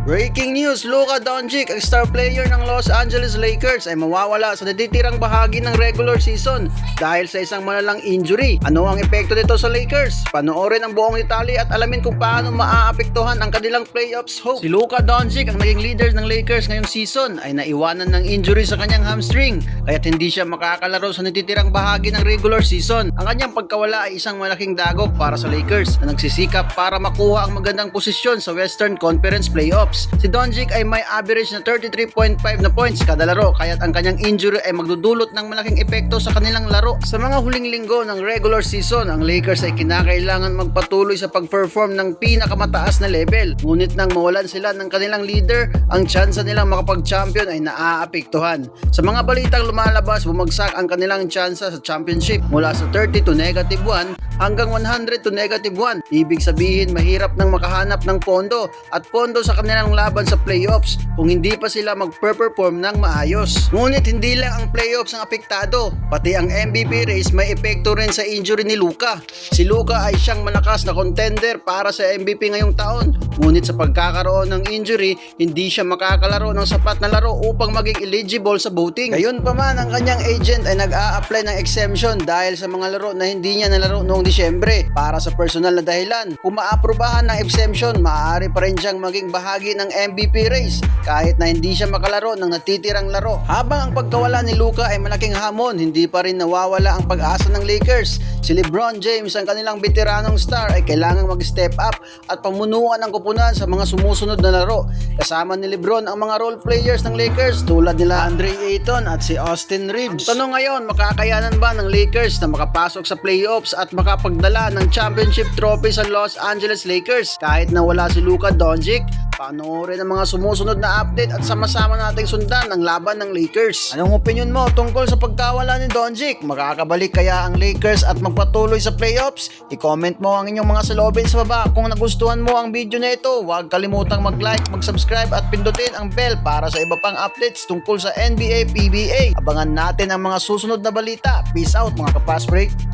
Breaking news, Luka Doncic, ang star player ng Los Angeles Lakers ay mawawala sa natitirang bahagi ng regular season dahil sa isang malalang injury. Ano ang epekto nito sa Lakers? Panoorin ang buong detalye at alamin kung paano maaapektuhan ang kanilang playoffs hope. Si Luka Doncic, ang naging leader ng Lakers ngayong season, ay naiwanan ng injury sa kanyang hamstring kaya't hindi siya makakalaro sa natitirang bahagi ng regular season. Ang kanyang pagkawala ay isang malaking dagok para sa Lakers na nagsisikap para makuha ang magandang posisyon sa Western Conference Playoffs. Si Doncic ay may average na 33.5 na points kada laro kaya't ang kanyang injury ay magdudulot ng malaking epekto sa kanilang laro. Sa mga huling linggo ng regular season, ang Lakers ay kinakailangan magpatuloy sa pag-perform ng pinakamataas na level. Ngunit nang mawalan sila ng kanilang leader, ang tsansa nilang makapag-champion ay naaapektuhan. Sa mga balitang lumalabas, bumagsak ang kanilang tsansa sa championship mula sa 30 to -1 hanggang 100 to -1. Ibig sabihin, mahirap nang makahanap ng pondo at pondo sa kanilang laban sa playoffs kung hindi pa sila mag-perform ng maayos. Ngunit hindi lang ang playoffs ang apektado, pati ang MVP race may epekto rin sa injury ni Luka. Si Luka ay siyang malakas na contender para sa MVP ngayong taon, ngunit sa pagkakaroon ng injury, hindi siya makakalaro ng sapat na laro upang maging eligible sa voting. Gayunpaman, ang kanyang agent ay nag-a-apply ng exemption dahil sa mga laro na hindi niya nalaro noong Disyembre para sa personal na dahilan. Kung maaprubahan ng exemption, maaari pa rin siyang maging bahagi ng MVP race kahit na hindi siya makalaro ng natitirang laro. Habang ang pagkawala ni Luka ay malaking hamon, hindi pa rin nawawala ang pag-asa ng Lakers. Si LeBron James, ang kanilang veteranong star, ay kailangang mag-step up at pamunuan ang kupunan sa mga sumusunod na laro. Kasama ni LeBron ang mga role players ng Lakers tulad nila Andre Ayton at si Austin Reeves. Ang tanong ngayon, makakayanan ba ng Lakers na makapasok sa playoffs at makapagdala ng championship trophy sa Los Angeles Lakers kahit na wala si Luka Doncic? Panoorin ang mga sumusunod na update at sama-sama nating sundan ang laban ng Lakers. Anong opinion mo tungkol sa pagkawala ni Doncic? Makakabalik kaya ang Lakers at magpatuloy sa playoffs? I-comment mo ang inyong mga saloobin sa baba. Kung nagustuhan mo ang video na ito, huwag kalimutang mag-like, mag-subscribe at pindutin ang bell para sa iba pang updates tungkol sa NBA, PBA. Abangan natin ang mga susunod na balita. Peace out mga ka-Fast Break.